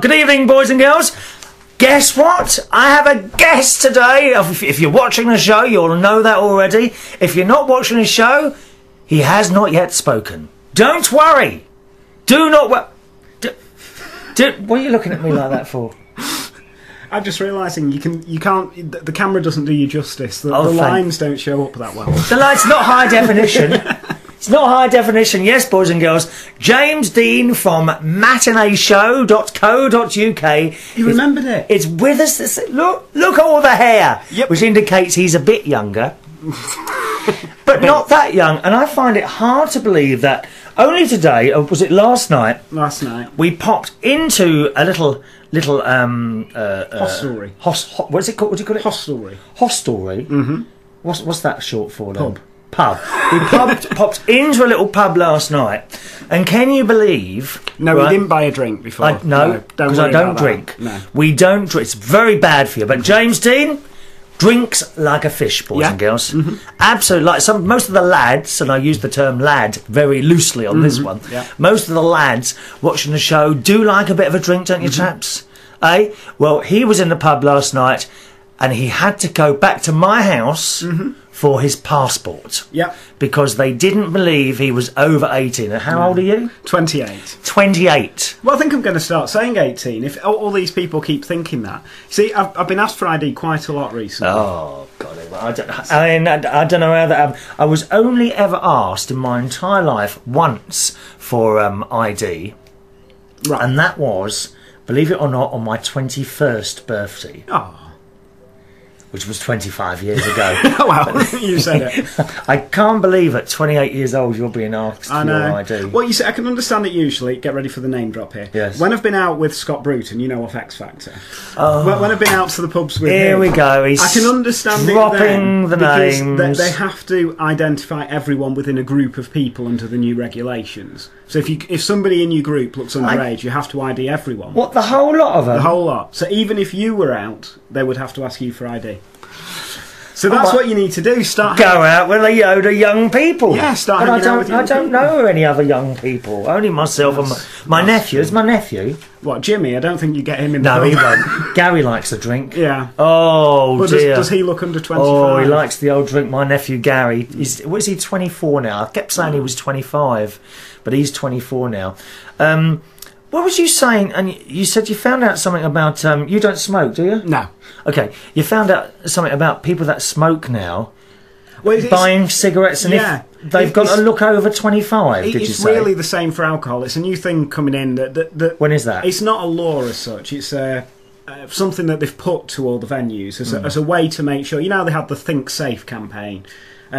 good evening, boys and girls. Guess what? I have a guest today. If you're watching the show, you'll know that already. If you're not watching the show, he has not yet spoken. Don't worry. Do not worry. What are you looking at me like that for? I'm just realising you can't. The camera doesn't do you justice. The lines don't show up that well. The line's not high definition. It's not high definition. Yes, boys and girls. James Dean from matineeshow.co.uk. You remembered it? It's with us. Look at all the hair, which indicates he's a bit younger, but not that young. And I find it hard to believe that only today, or was it last night? Last night we popped into a little hostelry. What's it called? What do you call it? Hostelry. Hostelry. Mm-hmm. What's that short for? Pub. Pub. We popped into a little pub last night, and can you believe? No, we didn't buy a drink before. No, because I don't drink. No. We don't drink. It's very bad for you. But James Dean drinks like a fish, boys and girls. Mm-hmm. Absolutely, like most of the lads, and I use the term lad very loosely on this one. Yeah. Most of the lads watching the show do like a bit of a drink, don't you, chaps? Eh? Well, he was in the pub last night, and he had to go back to my house for his passport. Yeah. Because they didn't believe he was over 18. And how old are you? 28. 28. Well, I think I'm going to start saying 18 if all these people keep thinking that. See, I've been asked for ID quite a lot recently. Oh, God. I don't know how that happened. I was only ever asked in my entire life once for ID. Right. And that was, believe it or not, on my 21st birthday. Oh. Which was 25 years ago. Oh, wow, you said it. I can't believe at 28 years old you're being asked for your ID. Well, you see, I can understand it usually. Get ready for the name drop here. Yes. When I've been out with Scott Bruton, you know, off X Factor. Oh. When I've been out to the pubs with Here him, we go. He's I can understand dropping it the because names. they have to identify everyone within a group of people under the new regulations. So if somebody in your group looks underage, you have to ID everyone. What, the whole lot of them? The whole lot. So even if you were out, they would have to ask you for ID. So that's what you need to do. Go out with a load of young people. Yeah, start hanging out with young people. I don't know any other young people. Only myself and my nephew. Is my nephew? What, Jimmy? I don't think you get him in the No, pub. he won't. Gary likes a drink. Yeah. Oh, but dear. Does he look under 25? Oh, he likes the old drink. My nephew Gary. What is he, 24 now? I kept saying he was 25, but he's 24 now. What was you saying? And you said you found out something about... you don't smoke, do you? No. Okay, you found out something about people that smoke now, well, buying cigarettes, and if they've got to look over 25, did you say? It's really the same for alcohol. It's a new thing coming in. That when is that? It's not a law as such. It's something that they've put to all the venues as a way to make sure... You know, they had the Think Safe campaign,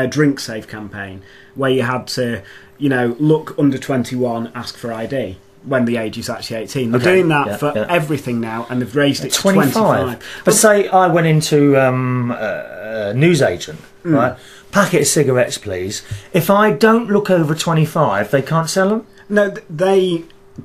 Drink Safe campaign, where you had to, look under 21, ask for ID. When the age is actually 18. They're doing that for everything now, and they've raised it to 25. But say I went into a newsagent, right? Packet of cigarettes, please. If I don't look over 25, they can't sell them? No, they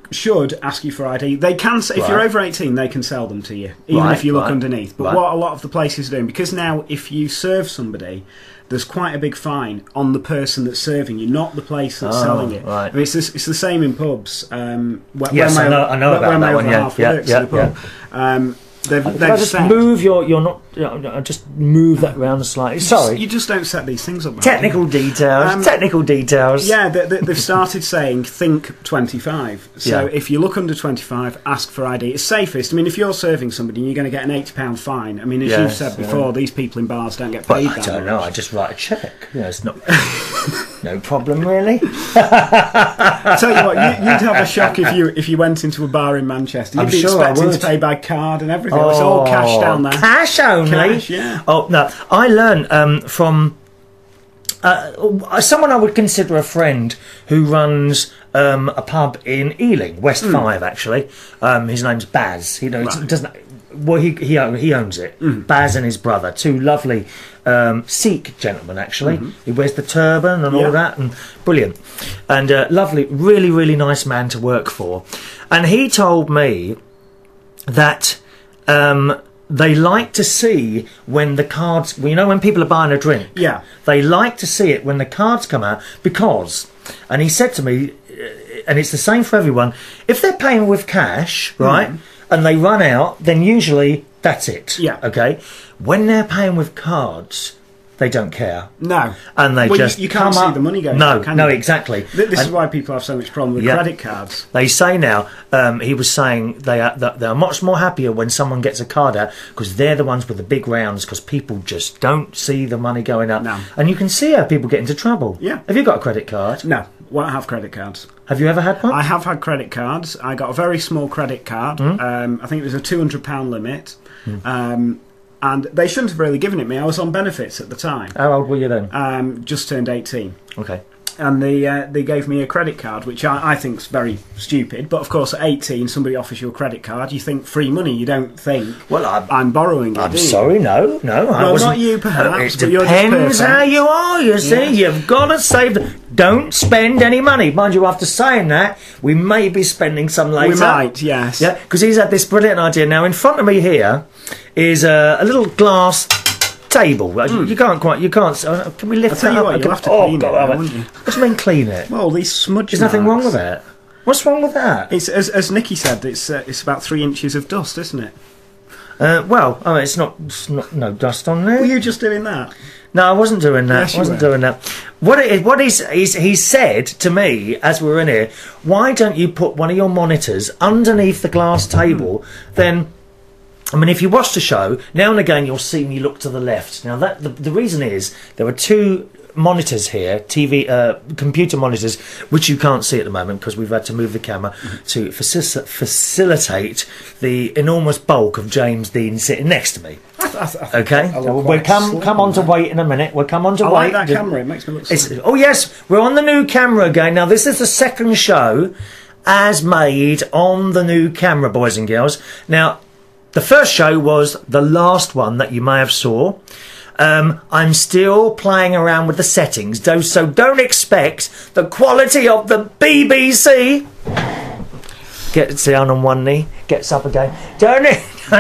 should ask you for ID. They can, if you're over 18, they can sell them to you, even if you look underneath. But what a lot of the places are doing, because now if you serve somebody, there's quite a big fine on the person that's serving you, not the place that's selling it. Right. I mean, it's the same in pubs. Yes, I know about that one. Yeah. They've just move you're not. Just move that round slightly. Sorry, you just don't set these things up. Technical details. Technical details. Yeah, they've started saying think 25. So if you look under 25, ask for ID. It's safest. I mean, if you're serving somebody, you're going to get an £80 fine. I mean, as you've said before, these people in bars don't get paid. I don't know. I just write a cheque. It's not no problem really. I tell you what, you'd have a shock if you went into a bar in Manchester. You'd be expecting to pay by card and everything. It's all cash down there. Cash only? Cash, yeah. Oh, no. I learned from someone I would consider a friend who runs a pub in Ealing, West 5, actually. His name's Baz. He doesn't... Well, he owns it. Baz and his brother, two lovely Sikh gentlemen, actually. He wears the turban and all that, and brilliant. And lovely, really, really nice man to work for. And he told me that... they like to see when the cards... Well, when people are buying a drink. Yeah. They like to see it when the cards come out because... And he said to me, and it's the same for everyone, if they're paying with cash, right, and they run out, then usually that's it. Yeah. Okay. When they're paying with cards, they don't care. No. And they just you can't come see up. the money going. No, can no, you? exactly. This is why people have so much problem with credit cards. They say now. He was saying they are much more happier when someone gets a card out because they're the ones with the big rounds because people just don't see the money going up. No. And you can see how people get into trouble. Yeah. Have you got a credit card? No, won't have credit cards. Have you ever had one? I have had credit cards. I got a very small credit card. I think it was a £200 limit. And they shouldn't have really given it me. I was on benefits at the time. How old were you then? Just turned 18. Okay. And they gave me a credit card, which I think is very stupid. But of course, at 18, somebody offers you a credit card. You think free money. You don't think, well, I'm borrowing it. I'm sorry, no. Well, not you, perhaps. It but you're just depends how you are. You see, you've got to save. Don't spend any money, mind you. After saying that, we may be spending some later. We might, yes. Yeah, because he's had this brilliant idea. Now, in front of me here is a little glass table. You can't quite. You can't. Can we lift that up? What, you'll have to clean it, won't you? What do you mean clean it? Well, these smudge. There's nothing wrong with it. What's wrong with that? It's as Nikki said. It's about 3 inches of dust, isn't it? It's not no dust on there. Were you just doing that? No, I wasn't doing that. Yes, I wasn't doing that. What he said to me as we were in here, why don't you put one of your monitors underneath the glass table? Then, I mean, if you watch the show, now and again you'll see me look to the left. Now, that the reason is there are 2 monitors here, computer monitors, which you can't see at the moment because we've had to move the camera to facilitate the enormous bulk of James Dean sitting next to me. Okay, we'll come on to weight in a minute. We'll come on to weight. I like that camera. It makes me look smart. Oh yes, we're on the new camera again. Now this is the second show as made on the new camera, boys and girls. Now the first show was the last one that you may have saw. I'm still playing around with the settings, so don't expect the quality of the BBC. Gets down on one knee, gets up again. Don't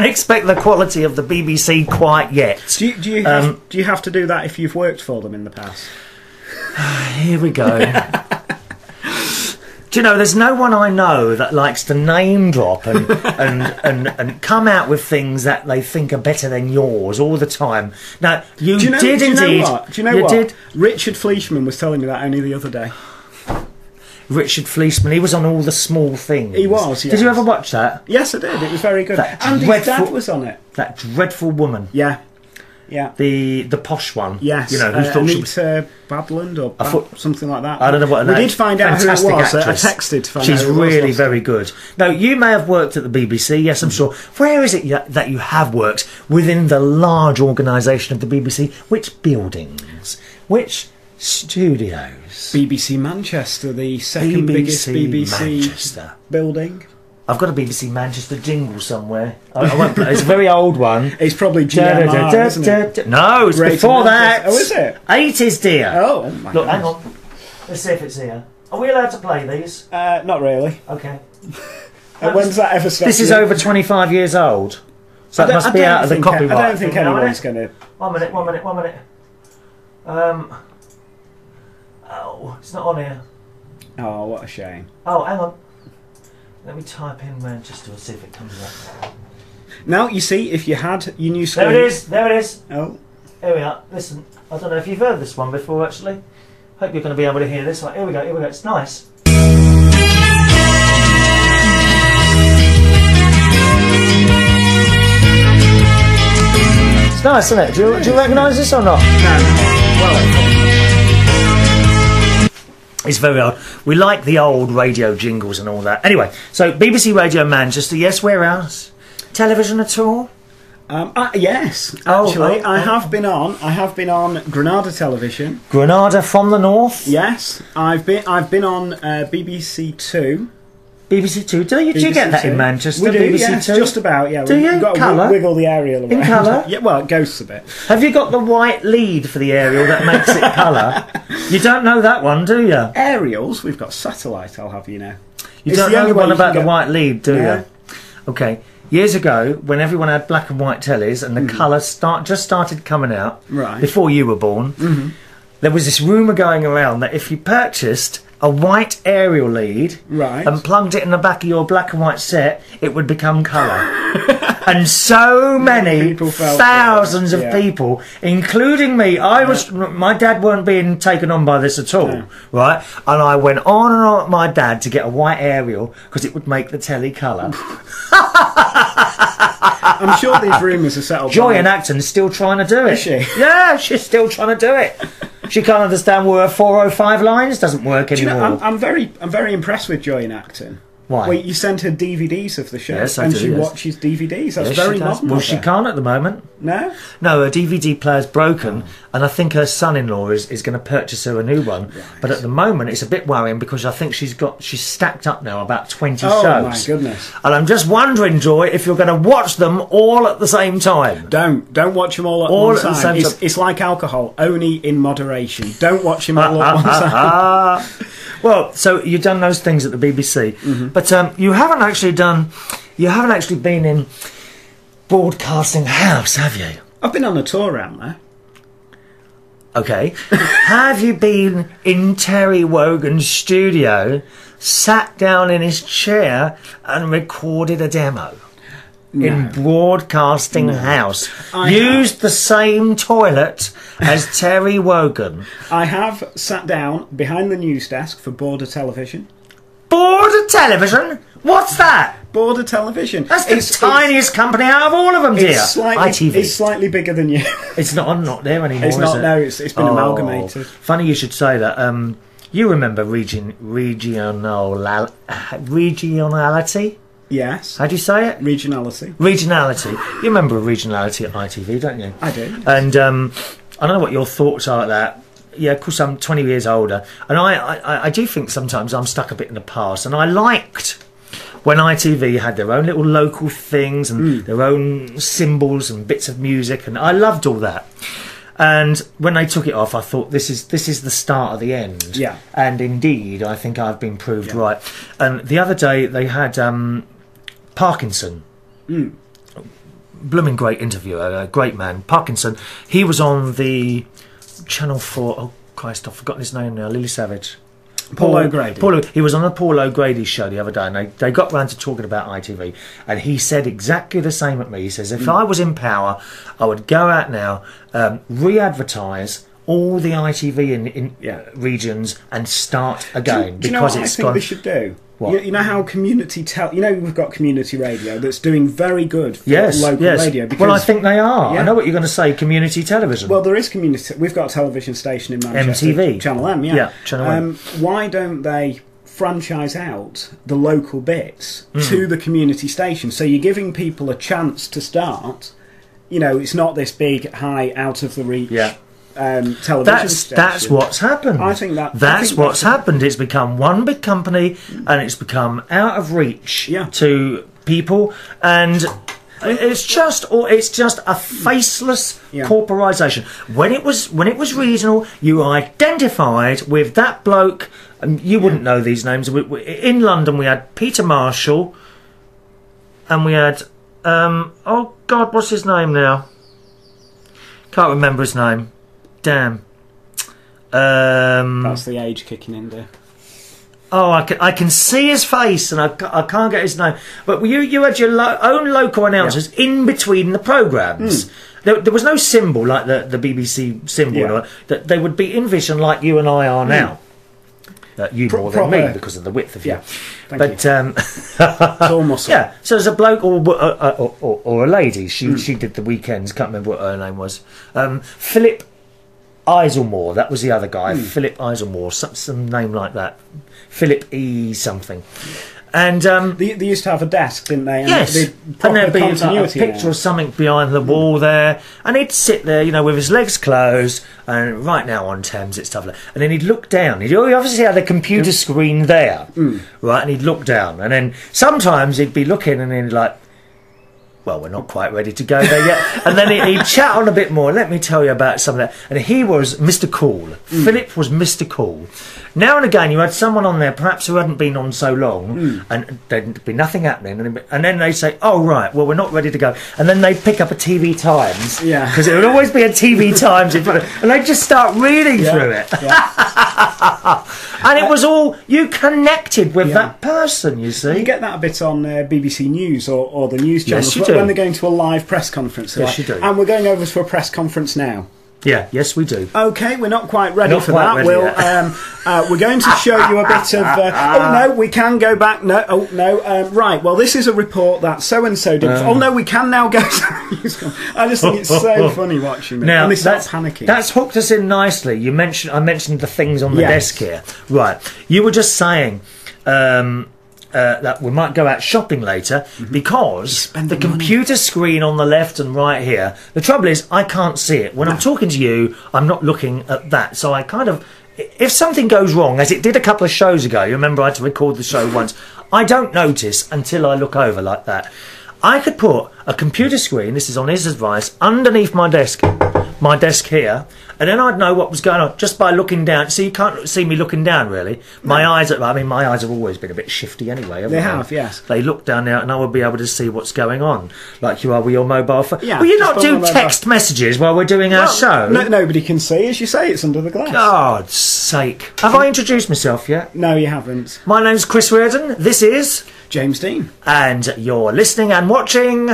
expect the quality of the BBC quite yet. Do you have to do that if you've worked for them in the past? Here we go. Do you know, there's no one I know that likes to name drop and come out with things that they think are better than yours all the time. Now, you did indeed. Do you know what? Richard Fleischman was telling me that only the other day. Richard Fleischman, he was on All the Small Things. He was, yes. Did you ever watch that? Yes, I did. It was very good. And his dad was on it. That dreadful woman. Yeah. Yeah. The posh one. Yes. You know, who thought Anita Badland or something like that. I don't know what we did find out who it was. I texted to find out She's who it was. She's really very good. Now, you may have worked at the BBC, yes, I'm sure. Where is it that you have worked within the large organisation of the BBC? Which buildings? Which studios? BBC Manchester, the second biggest BBC Manchester building. I've got a BBC Manchester jingle somewhere. I won't play. It's a very old one. It's probably GMR, isn't it? No, it's before that. Oh, is it? 80s, dear. Oh my God. Look, hang on. Let's see if it's here. Are we allowed to play these? Not really. Okay. When's that ever started? This is over 25 years old. So that must be out of the copyright. I don't think anyone's going to... One minute. Oh, it's not on here. Oh, what a shame. Oh, hang on. Let me type in Manchester and see if it comes up. Now, you see, if you had your new screen... There it is. Oh. Here we are. Listen, I don't know if you've heard this one before, actually. Hope you're going to be able to hear this one. Here we go. It's nice. It's nice, isn't it? Do you recognise this or not? No. Well, it's very old. We like the old radio jingles and all that. Anyway, so BBC Radio Manchester. Yes, where else? Television at all? Yes, actually, I have been on Granada Television. Granada from the north. Yes, I've been on BBC Two. BBC Two. Do you get that in Manchester? We do, BBC yes, Two? just about. Yeah, do you? You've got to wiggle the aerial around. In colour? Yeah, well, it goes a bit. Have you got the white lead for the aerial that makes it colour? You don't know that one, do you? Aerials? We've got satellite. I'll have you know. You don't know the one about the white lead, do you? Okay. Years ago, when everyone had black and white tellies and the colour just started coming out, right, before you were born, there was this rumour going around that if you purchased a white aerial lead, Right. and plugged it in the back of your black and white set, it would become colour. And so many People felt thousands that, of yeah. people, including me, my dad weren't being taken on by this at all, No. right? And I went on and on with my dad to get a white aerial because it would make the telly colour. I'm sure these rumours are settled. Joy in Acton's still trying to do it. Is she? Yeah, she's still trying to do it. She can't understand where her 405 lines doesn't work Do you anymore. know, I'm very impressed with Joy in Acton. Why? Well, you sent her DVDs of the show, Yes, I and do, she yes. watches DVDs. That's Yes, very she does. modern. Well, of she her. can't at the moment. No? No, her DVD player's broken, and I think her son-in-law is going to purchase her a new one. Right. But at the moment, it's a bit worrying because I think she's stacked up now about 20 Oh, shows. my goodness. And I'm just wondering, Joy, if you're going to watch them all at the same time. Don't watch them all at All one at the time. same time. It's like alcohol, only in moderation. Don't watch them all at one time. Well, so you've done those things at the BBC, but you haven't actually been in Broadcasting House, have you? I've been on a tour around there. Okay. Have you been in Terry Wogan's studio, sat down in his chair and recorded a demo? In Broadcasting House. I Used the same toilet as Terry Wogan. I have sat down behind the news desk for Border Television. Border Television? What's that? Border Television. That's the tiniest company out of all of them, dear. It's slightly, ITV. it's slightly bigger than you. It's not. I'm not there anymore. It's not. Is it? No, it's been amalgamated. Funny you should say that. You remember regionality? Yes. How do you say it? Regionality. Regionality. You remember regionality at ITV, don't you? I do. And I don't know what your thoughts are at that. Yeah, of course, I'm 20 years older, and I do think sometimes I'm stuck a bit in the past, and I liked when ITV had their own little local things and their own symbols and bits of music, and I loved all that. And when they took it off, I thought this is the start of the end. Yeah. And indeed, I think I've been proved right. And the other day they had Parkinson. Blooming great interviewer, a great man. Parkinson. He was on the Channel 4. Oh Christ, I've forgotten his name now. Lily Savage. Paul O'Grady. He was on the Paul O'Grady show the other day, and they got round to talking about ITV, and he said exactly the same at me. He says, if I was in power, I would go out now, re-advertise all the ITV in regions and start again. Do you know what I think they should do? What? You know how we've got community radio that's doing very good for local radio. Because, well, I think they are. Yeah. I know what you're going to say. Community television. Well, there is community. We've got a television station in Manchester, MTV, Channel M. Yeah, Channel M. Why don't they franchise out the local bits to the community station? So you're giving people a chance to start. You know, it's not this big, high, out of the reach. Yeah. Television station. That's what's happened. I think that's what's happened. It's become one big company, and it's become out of reach to people, and it's just a faceless corporisation. When it was regional, you identified with that bloke. You wouldn't know these names. In London, we had Peter Marshall, and we had oh God, what's his name now? Can't remember his name. Damn. That's the age kicking in there. Oh, I can see his face, and I can't get his name. But you had your own local announcers in between the programmes. There was no symbol like the BBC symbol. That they would be in vision like you and I are now. You more than me because of the width of you. Thank you. It's all muscle. Yeah. So there's a bloke or a lady. She did the weekends. Can't remember what her name was. Philip Islemore, that was the other guy. Philip Islemore, some name like that. Philip E something. And they used to have a desk, didn't they? And yes, and there'd be like a picture of something behind the wall there, and he'd sit there, with his legs closed. And right now on Thames, it's tough. And then he'd look down. He obviously had a computer screen there, right? And he'd look down, and then sometimes he'd be looking, and then he'd like, well, we're not quite ready to go there yet. And then he'd chat on a bit more. Let me tell you about some of that. And he was Mr. Cool. Philip was Mr. Cool. Now and again, you had someone on there, perhaps who hadn't been on so long, and there'd be nothing happening. And then they'd say, oh, right, well, we're not ready to go. And then they'd pick up a TV Times. Yeah. Because it would always be a TV Times in front of and they'd just start reading through it. Yeah. And it was all, you connected with that person, you see. You get that a bit on BBC News or the news channels. Yes, you do. When they're going to a live press conference. Yes, you do. And we're going over to a press conference now. Yeah, yes, we do. Okay, we're not quite ready Not for quite that. ready We're going to show you a bit of. Oh no, we can go back. No, oh no. Right. Well, this is a report that so and so did. Oh no, we can now go. I just think it's so funny watching them. Now, and they start panicking. That's hooked us in nicely. I mentioned the things on the desk here. Right. You were just saying. That we might go out shopping later because the computer screen on the left and right here, the trouble is I can't see it. When I'm talking to you, I'm not looking at that. So I kind of, if something goes wrong, as it did a couple of shows ago, you remember I had to record the show once, I don't notice until I look over like that. I could put a computer screen, this is on his advice, underneath my desk here, and then I'd know what was going on just by looking down. So you can't see me looking down, really. My eyes have always been a bit shifty anyway, haven't they? They have, yes. They look down there and I will be able to see what's going on, like you are with your mobile phone. Yeah, will you not do text messages while we're doing our show? Nobody can see, as you say, it's under the glass. God's sake. Have I introduced myself yet? No, you haven't. My name's Chris Reardon. This is... James Dean. And you're listening and watching...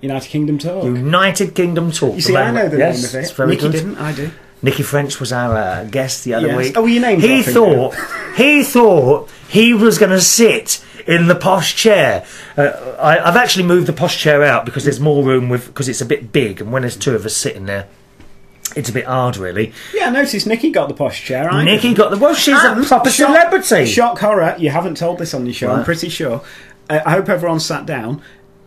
United Kingdom Talk. United Kingdom Talk. You see, I know the name of it. It's very Nicky good. didn't, I do. Nicky French was our guest the other week. Oh, you named he thought he was going to sit in the posh chair. I've actually moved the posh chair out because there's more room because it's a bit big, and when there's two of us sitting there, it's a bit hard, really. Yeah, I noticed Nicky got the posh chair. Well, she's a proper celebrity. Shock horror, you haven't told this on your show, Right. I'm pretty sure. I hope everyone's sat down.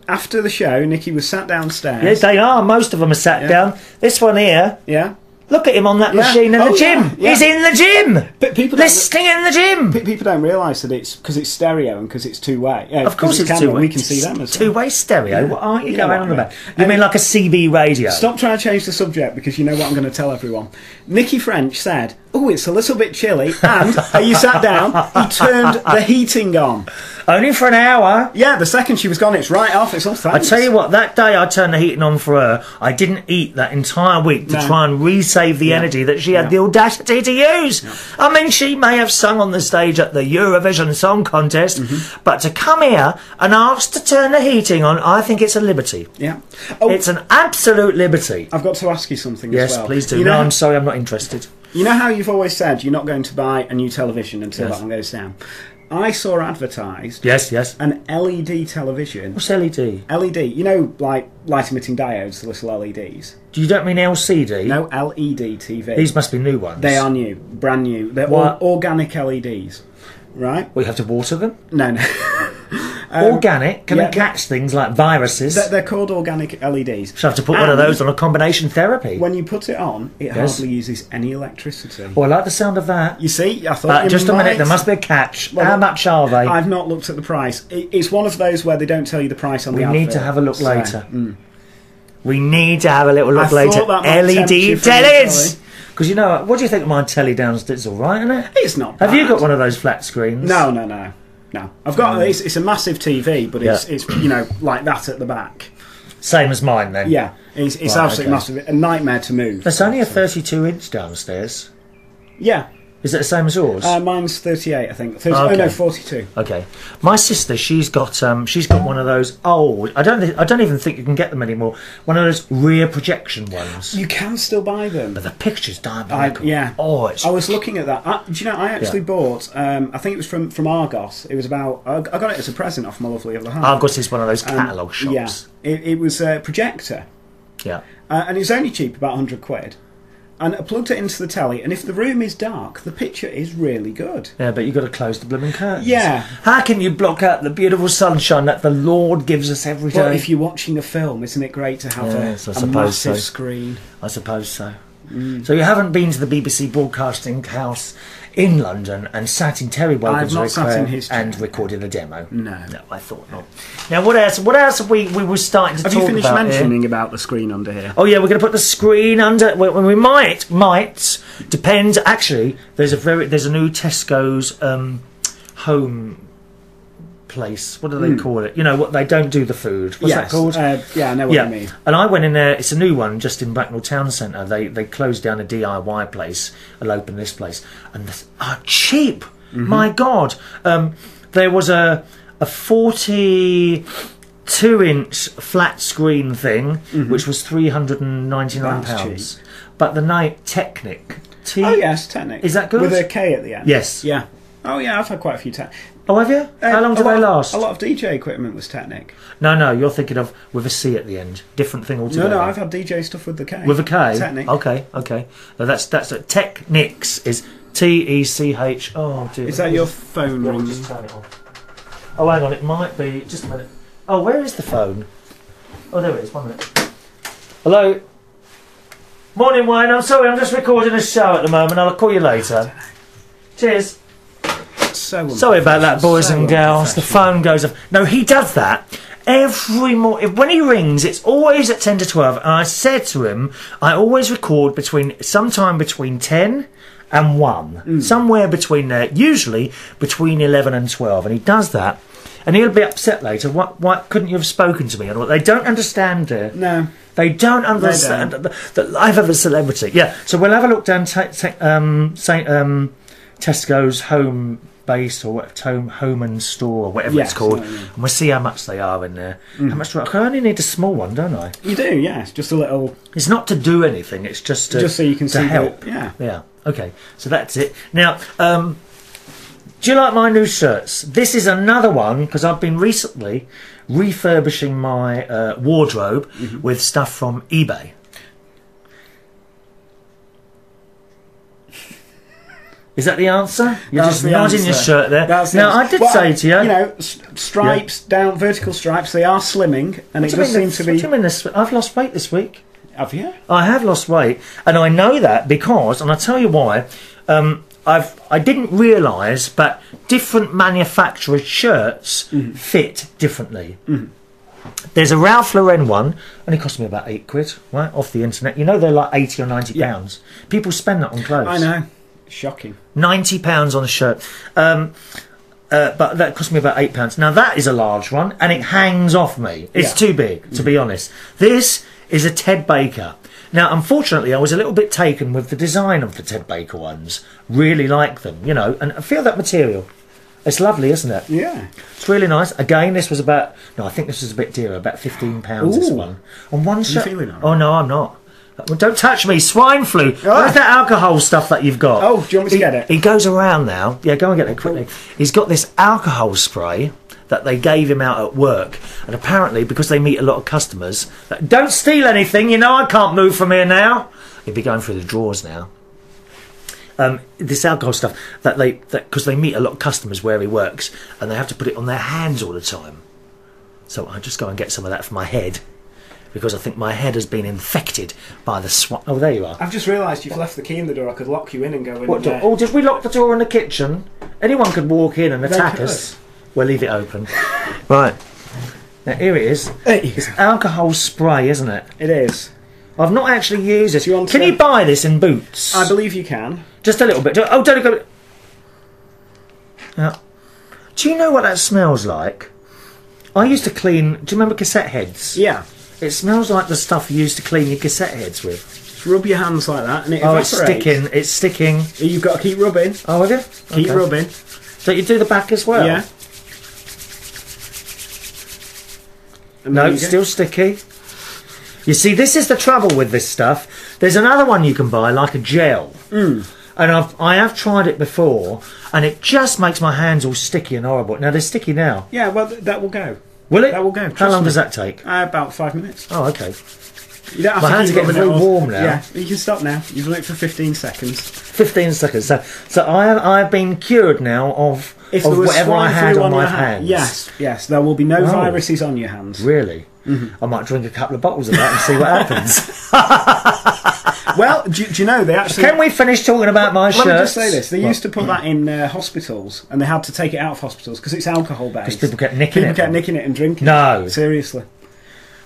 After the show, Nicky was sat downstairs. Yes, they are. Most of them are sat down. This one here. Yeah. Look at him on that machine in the gym. Yeah. He's in the gym. But people listening in the gym. People don't realise that it's because it's stereo and because it's two-way. Of course it's two-way. two-way. We can see them as well. Two-way stereo. What aren't you going on about? You I mean like a CB radio? Stop trying to change the subject because you know what I'm going to tell everyone. Nicky French said, "Oh, it's a little bit chilly," and you sat down. He turned the heating on. Only for an hour. Yeah, the second she was gone, it's right off. It's all thanks. I tell you what, that day I turned the heating on for her, I didn't eat that entire week to try and resave the energy that she had the audacity to use. Yeah. I mean, she may have sung on the stage at the Eurovision Song Contest, but to come here and ask to turn the heating on, I think it's a liberty. Yeah. Oh, it's an absolute liberty. I've got to ask you something as well. Yes, please do. No, I'm sorry, I'm not interested. You know how you've always said you're not going to buy a new television until that one goes down? I saw advertised an L.E.D. television. What's LED? LED, you know, like light emitting diodes, the little LEDs. You don't mean LCD? No, LED TV. These must be new ones. They are new, brand new. They're all organic LEDs, right? Well, you have to water them? No. Organic? Can they catch things like viruses? They're called organic LEDs. So I have to put one of those on a combination therapy. When you put it on, it hardly uses any electricity. Oh, I like the sound of that. You see, I thought just a minute, there must be a catch. Well, how much are they? I've not looked at the price. It's one of those where they don't tell you the price on the advert. We need to have a look later. We need to have a little look later. LED tellies! Because you know, what do you think of my telly downstairs? It's all right, isn't it? It's not bad. Have you got one of those flat screens? No. I've got it's a massive TV, but it's you know, like that at the back. Same as mine then. Yeah, it's right, absolutely massive. A nightmare to move. There's only a 32-inch downstairs. Yeah. Is it the same as yours? Mine's 38, I think. Oh no, 42. Okay. My sister, she's got one of those old. I don't even think you can get them anymore. One of those rear projection ones. You can still buy them, but the picture's diabolical. Yeah. Oh, I was looking at that. Do you know? I actually bought. I think it was from Argos. It was about. I got it as a present off my lovely other half. Argos is one of those catalogue shops. Yeah. It was a projector. Yeah. And it was only cheap, about £100. And I plugged it into the telly, and if the room is dark, the picture is really good. Yeah, but you've got to close the blooming curtains. Yeah. How can you block out the beautiful sunshine that the Lord gives us every day? Well, if you're watching a film, isn't it great to have a massive screen? I suppose so. So you haven't been to the BBC Broadcasting House in London and sat in Terry Wogan's and recorded a demo? No, I thought not. Now, what else? What else have we were starting to talk about? Have you finished mentioning about the screen under here? Oh yeah, we're going to put the screen under. We might depends. Actually, there's a new Tesco's home place. What do they call it? You know what? They don't do the food. What's that called? Yeah, I know what you mean. And I went in there. It's a new one, just in Bracknell Town Centre. They closed down a DIY place and opened this place, and cheap. My God, there was a 42-inch flat screen thing, which was £399. But the night Technic. Oh yes, Technic. Is that good? With a K at the end. Yes. Yeah. Oh yeah, I've had quite a few Technic. Oh, have you? How long do they last? A lot of DJ equipment was Technic. No, you're thinking of with a C at the end. Different thing altogether. No, I've had DJ stuff with the K. With a K? Technic. Okay. No, that's Technics is TECH. Oh, dear. Is that your phone ringing? Just turn it off. Oh, hang on, it might be. Just a minute. Oh, where is the phone? Oh, there it is. 1 minute. Hello? Morning, Wayne. I'm sorry, I'm just recording a show at the moment. I'll call you later. Cheers. Sorry about that, boys and girls. The phone goes off. No, he does that every morning. When he rings, it's always at 10 to 12. And I said to him, I always record sometime between 10 and 1. Somewhere between there. Usually between 11 and 12. And he does that. And he'll be upset later. Why couldn't you have spoken to me? And they don't understand it. No. They don't understand the life of a celebrity. Yeah. So we'll have a look down Tesco's home base or home and store or whatever it's called, and we'll see how much they are in there. How much? I only need a small one, don't I? You do, yes. Just a little. It's not to do anything. It's just to so you can see help. Yeah. Okay. So that's it. Now, do you like my new shirts? This is another one because I've been recently refurbishing my wardrobe with stuff from eBay. Is that the answer? You're just nodding your shirt there. Now, I did say to you... You know, stripes, down, vertical stripes, they are slimming, and it does seem to be... What do you mean I've lost weight this week. Have you? I have lost weight, and I know that because, and I'll tell you why, I didn't realise, but different manufacturers' shirts fit differently. There's a Ralph Lauren one, only cost me about £8, right, off the internet. You know they're like £80 or £90. People spend that on clothes. I know. Shocking. £90 on a shirt. But that cost me about £8. Now that is a large one, and it hangs off me. It's too big, to be honest. This is a Ted Baker. Now, unfortunately, I was a little bit taken with the design of the Ted Baker ones. Really like them, you know, and I feel that material. It's lovely, isn't it? Yeah. It's really nice. Again, this was about... No, I think this was a bit dearer, about £15 this one. On one shirt... Are you feeling all right? Oh, no, I'm not. Well, don't touch me. Swine flu. Where's that alcohol stuff that you've got? Oh, do you want me to get it? He goes around now. Yeah, go and get it quickly. He's got this alcohol spray that they gave him out at work. And apparently, because they meet a lot of customers... Don't steal anything, you know, I can't move from here now. He'd be going through the drawers now. This alcohol stuff, because they meet a lot of customers where he works, and they have to put it on their hands all the time. So I just go and get some of that for my head. Because I think my head has been infected by the swine. Oh, there you are. I've just realised you've left the key in the door. I could lock you in and go in. What door? Oh, did we lock the door in the kitchen? Anyone could walk in and attack us. We'll leave it open. Right. Now, here it is. It's alcohol spray, isn't it? It is. I've not actually used this. Can you buy this in Boots? I believe you can. Just a little bit. Oh, don't go. Now, do you know what that smells like? I used to clean... Do you remember cassette heads? Yeah. It smells like the stuff you used to clean your cassette heads with. Just rub your hands like that and it evaporates. Oh, it's sticking. It's sticking. You've got to keep rubbing. Oh, have you? Keep rubbing. Don't you do the back as well? Yeah. No, it's still sticky. You see, this is the trouble with this stuff. There's another one you can buy, like a gel. And I have tried it before, and it just makes my hands all sticky and horrible. Now, they're sticky now. Yeah, well, that will go. Will it? That will go. How long does that take? About 5 minutes. Oh, okay. You don't have my hands are getting very warm now. Yeah, you can stop now. You've done it for 15 seconds. 15 seconds. So I've been cured now of whatever I had on my hands. Yes. There will be no viruses on your hands. Really? I might drink a couple of bottles of that and see what happens. Well, do you know, they actually... Can we finish talking about my shirts? Let me just say this. They used to put that in hospitals, and they had to take it out of hospitals because it's alcohol-based. Because people kept nicking it. People kept nicking it and drinking it. No. Seriously.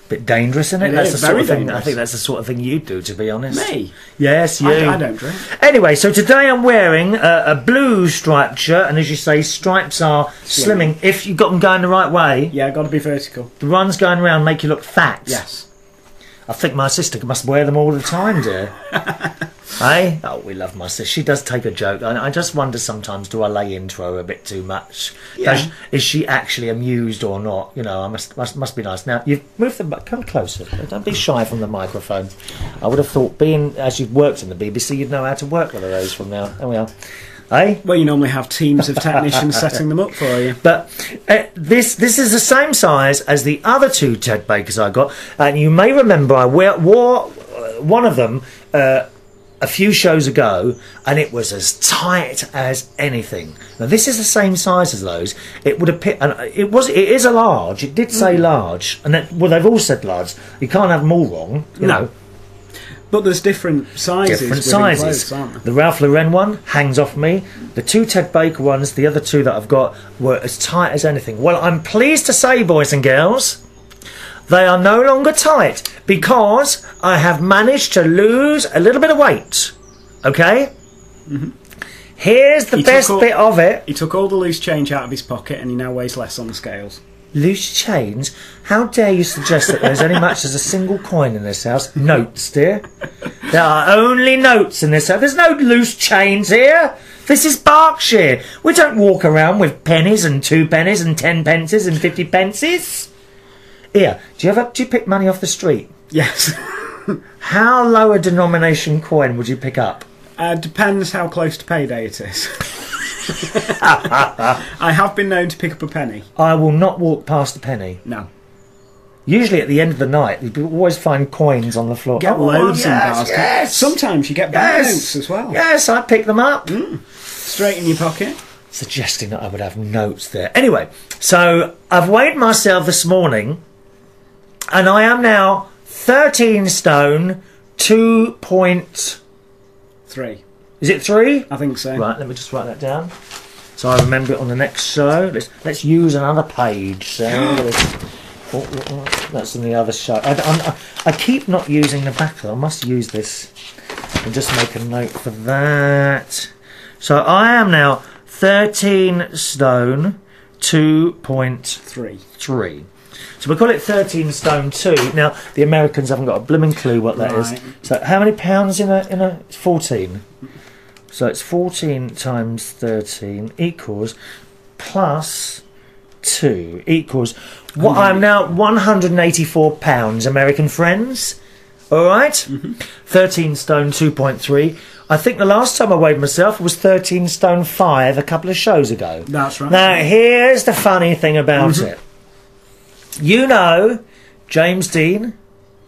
Bit dangerous, isn't it? It That's is, the sort very of thing. dangerous. I think that's the sort of thing you do, to be honest. Me? Yes, you. I don't drink. Anyway, so today I'm wearing a blue striped shirt, and as you say, stripes are slimming if you've got them going the right way. Yeah, got to be vertical. The ones going around make you look fat. Yes. I think my sister must wear them all the time, dear. Eh? Oh, we love my sister. She does take a joke. I just wonder sometimes, do I lay into her a bit too much? Yeah. Is she actually amused or not? You know, I must be nice. Now, you've moved them back. Come closer. Don't be shy from the microphone. I would have thought, being as you've worked in the BBC, you'd know how to work one of those from now. There we are. Eh? Well, you normally have teams of technicians setting them up for you. But this is the same size as the other two Ted Bakers I got, and you may remember I wore one of them a few shows ago, and it was as tight as anything. Now this is the same size as those. It would appear, and it is a large. It did say large, and they've all said large. You can't have them all wrong, you know. But there's different sizes. Different sizes. Clothes, aren't there? The Ralph Lauren one hangs off me. The two Ted Baker ones, the other two that I've got, were as tight as anything. Well, I'm pleased to say, boys and girls, they are no longer tight because I have managed to lose a little bit of weight. Okay? Mm-hmm. Here's the best bit of it. He took all the loose change out of his pocket and he now weighs less on the scales. Loose chains? How dare you suggest that there's any much as a single coin in this house? Notes, dear. There are only notes in this house. There's no loose chains here. This is Berkshire. We don't walk around with pennies and 2 pennies and 10 pences and 50 pences. Here, do you pick money off the street? Yes. How low a denomination coin would you pick up? Depends how close to payday it is. I have been known to pick up a penny. I will not walk past a penny. No. Usually at the end of the night, you always find coins on the floor. Get loads in baskets. Yes. Sometimes you get banknotes as well. Yes, I pick them up. Straight in your pocket. Suggesting that I would have notes there. Anyway, so I've weighed myself this morning, and I am now 13 stone 2.3. Is it 3? I think so. Right, let me just write that down so I remember it on the next show. Let's use another page. So that's in the other show. I keep not using the back. I must use this and just make a note for that. So I am now 13 stone 2.3. So we call it 13 stone 2. Now the Americans haven't got a blooming clue what that is. So how many pounds in a 14? So it's 14 times 13 equals plus 2 equals what I'm now 184 pounds, American friends. All right? 13 stone 2.3. I think the last time I weighed myself was 13 stone 5 a couple of shows ago. That's right. Now here's the funny thing about it. You know, James Dean,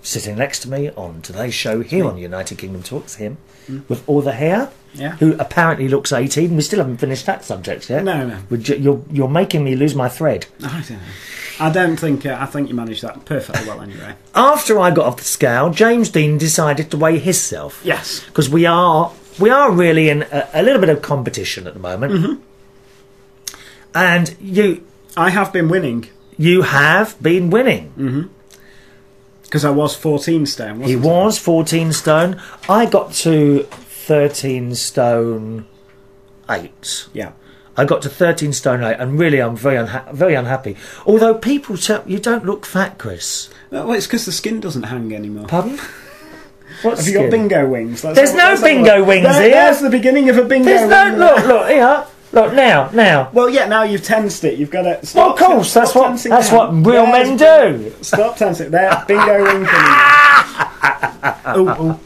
sitting next to me on today's show here on United Kingdom Talks, him, with all the hair, who apparently looks 18. We still haven't finished that subject yet. No. You're making me lose my thread. I don't think... I think you managed that perfectly well anyway. After I got off the scale, James Dean decided to weigh himself. Yes. Because we are really in a little bit of competition at the moment. And I have been winning. You have been winning. Because I was 14 stone, wasn't I? He was 14 stone. I got to 13 stone 8. Yeah. I got to 13 stone 8, and really I'm very unhappy. Although people tell you don't look fat, Chris. Well, it's because the skin doesn't hang anymore. Pardon? What Have you got bingo wings? There's no bingo wings here. There's the beginning of a bingo wing. Look here. Look now. Well, yeah. Now you've tensed it. You've got to. Well, of course, that's what real men do. Stop tensing. There, bingo wing. Oh.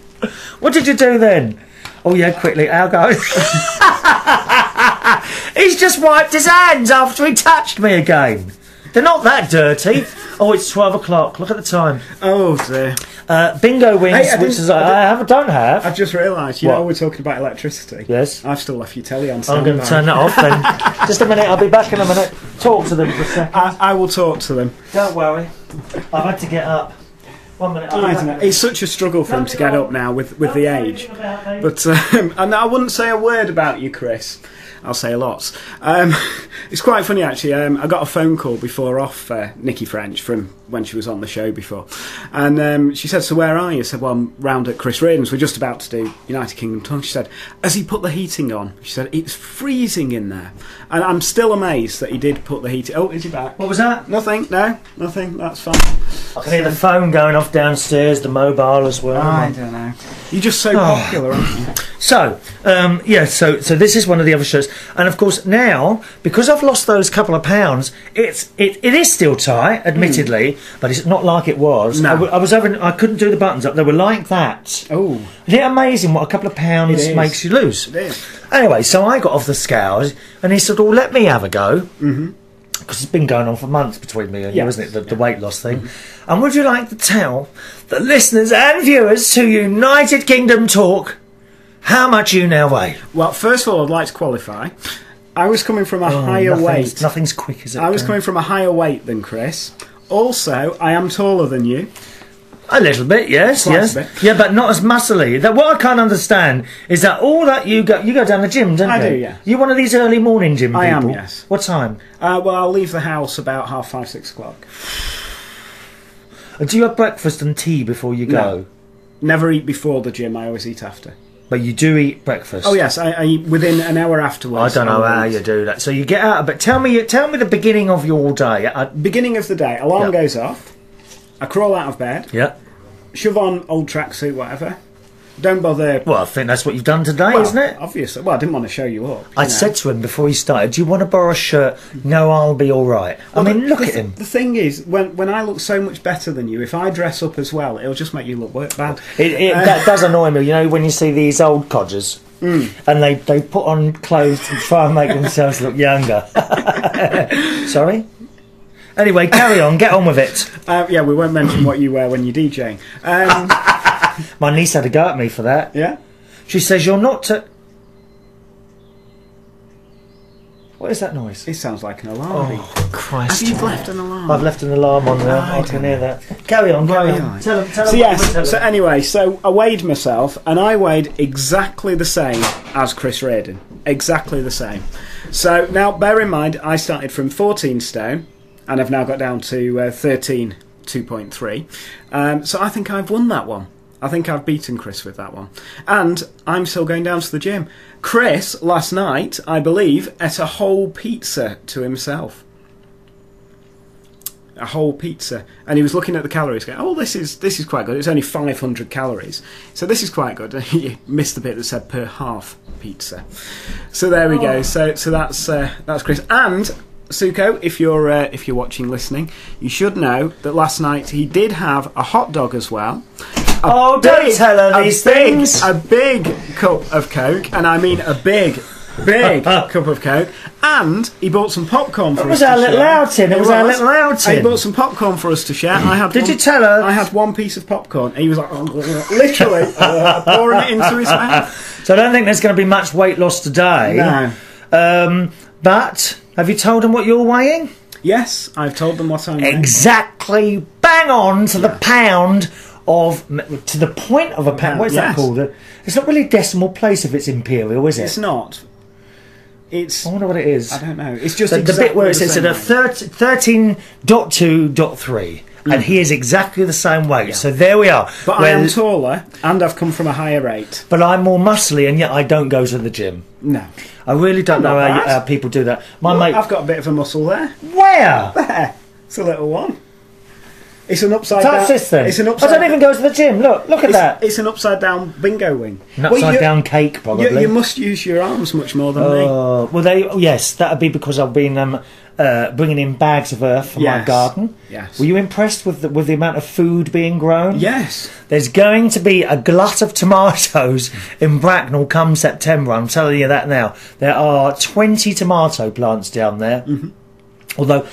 What did you do then? Oh yeah, quickly. I'll go. He's just wiped his hands after he touched me again. They're not that dirty. Oh, it's 12 o'clock. Look at the time. Oh dear. Bingo wings, I don't have. I've just realised, you know, we're talking about electricity. Yes. I've still left your telly on. I'm going to turn that off then. Just a minute, I'll be back in a minute. Talk to them for a second. I will talk to them. Don't worry. I've had to get up. 1 minute. I don't know. It's such a struggle for him to get up now with the age. But and I wouldn't say a word about you, Chris. I'll say lots. It's quite funny actually. I got a phone call before off Nikki French from when she was on the show before, and she said, "So where are you?" I said, "Well, I'm round at Chris Reardon's. We're just about to do United Kingdom Tongue." She said, "Has he put the heating on?" She said, "It's freezing in there," and I'm still amazed that he did put the heating. Oh, is he back? What was that? Nothing. No, nothing. That's fine. I can hear the phone going off downstairs, the mobile as well. I don't know. You're just so popular, aren't you? So, so this is one of the other shows, and of course now, because I've lost those couple of pounds, it is still tight, admittedly, but it's not like it was. No. I couldn't do the buttons up; they were like that. Oh, isn't it amazing what a couple of pounds makes you lose? It is. Anyway, so I got off the scales, and he said, "Oh, let me have a go." Mm-hmm. Because it's been going on for months between me and you, isn't it? The weight loss thing. Mm-hmm. And would you like to tell the listeners and viewers to United Kingdom Talk how much you now weigh? Well, first of all, I'd like to qualify. I was coming from a higher weight. Nothing's quick, is it? I was coming from a higher weight than Chris. Also, I am taller than you. A little bit, yes, Quite yes. a bit. Yeah, but not as muscly. What I can't understand is that all that you go down the gym, don't you? I do, yeah. You're one of these early morning gym people. I am, yes. What time? Well, I'll leave the house about 5:30, 6 o'clock. Do you have breakfast and tea before you go? No. Never eat before the gym, I always eat after. But you do eat breakfast? Oh yes, I eat within an hour afterwards. I don't know how you do that. So you get out, but tell me the beginning of your day. Beginning of the day, alarm goes off. I crawl out of bed. Yeah. Shove on old tracksuit, whatever. Don't bother. Well, I think that's what you've done today, isn't it? Obviously. Well, I didn't want to show you up. I said to him before he started, "Do you want to borrow a shirt?" "No, I'll be all right." Well, I mean, look at him. The thing is, when I look so much better than you, if I dress up as well, it'll just make you look bad. That does annoy me, when you see these old codgers and they put on clothes to try and make themselves look younger. Sorry? Anyway, carry on, get on with it. Yeah, we won't mention what you wear when you're DJing. My niece had a go at me for that. Yeah? She says, "You're not to..." What is that noise? It sounds like an alarm. Oh, Christ. Have you left an alarm? I've left an alarm on there. I can hear that. Carry on, carry on. Tell them. So anyway, so I weighed myself, and I weighed exactly the same as Chris Reardon. Exactly the same. So now, bear in mind, I started from 14 stone, and I've now got down to 13, 2.3. So I think I've won that one. I think I've beaten Chris with that one. And I'm still going down to the gym. Chris, last night, I believe, ate a whole pizza to himself. A whole pizza. And he was looking at the calories going, "Oh, this is quite good. It's only 500 calories. So this is quite good." He missed the bit that said per half pizza. So there we go. So that's Chris. And Suko, if you're watching, listening, you should know that last night he did have a hot dog as well. Don't tell her these things. A big cup of Coke, and I mean a big cup of Coke. And he bought some popcorn for us to share. It was our little outing. He bought some popcorn for us to share. Did you tell her? I had one piece of popcorn. And he was like, literally pouring it into his mouth. So I don't think there's going to be much weight loss today. No. But have you told them what you're weighing? Yes, I've told them what I'm weighing. Exactly, bang on to the pound to the point of a pound. What is that called? It's not really a decimal place if it's imperial, is it? It's not. I wonder what it is. I don't know. It's just the bit where it says at a 13.2.3. And he is exactly the same weight. Yeah. So there we are. But I am taller, and I've come from a higher rate. But I'm more muscly, and yet I don't go to the gym. No. I really don't know how people do that. Mate, I've got a bit of a muscle there. Where? There. It's a little one. It's an upside down. That's this thing. It's an upside. I don't even go to the gym. Look at that. It's an upside down bingo wing. An upside down cake, probably. You must use your arms much more than me. Well, yes, that would be because I've been bringing in bags of earth from my garden. Yes. Were you impressed with the amount of food being grown? Yes. There's going to be a glut of tomatoes in Bracknell come September. I'm telling you that now. There are 20 tomato plants down there. Mm-hmm. Although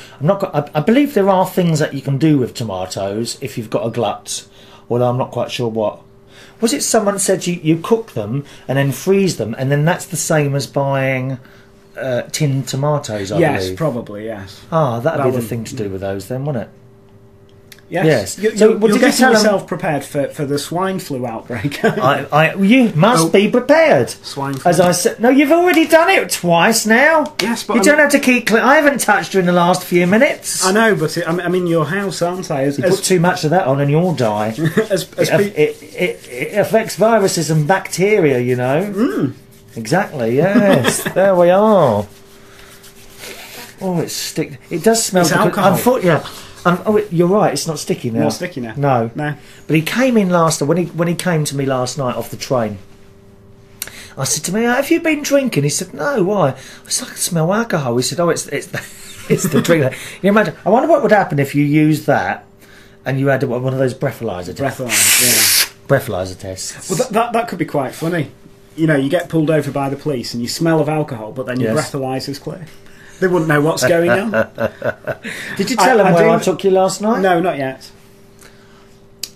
I believe there are things that you can do with tomatoes if you've got a glut. Although I'm not quite sure what. Was it someone said you cook them and then freeze them, and then that's the same as buying tinned tomatoes? I believe. Yes, probably yes. That'd be the thing to do with those then, wouldn't it? Yes. Yes. So, Well, you're did you getting tell yourself prepared for the swine flu outbreak. You must be prepared. Swine flu. As I said, no, you've already done it twice now. Yes, but you don't have to keep. I haven't touched you in the last few minutes. I know, but I'm in your house, aren't I? You put too much of that on, and you'll die. It affects viruses and bacteria, you know. Exactly. Yes. There we are. Oh, it's stick. It does smell. It's alcohol. You're right. It's not sticky now. Not sticky now. No. No. But he came in when he came to me last night off the train. I said to me, "Have you been drinking?" He said, "No. Why?" I said, "I can smell alcohol." He said, "Oh, it's the drink." You imagine? I wonder what would happen if you used that and you had one of those breathalyzer tests. Breathalyzer tests. Well, that could be quite funny. You know, you get pulled over by the police and you smell of alcohol, but then your breathalyzer's clear. They wouldn't know what's going on. Did you tell him where I took you last night? No, not yet.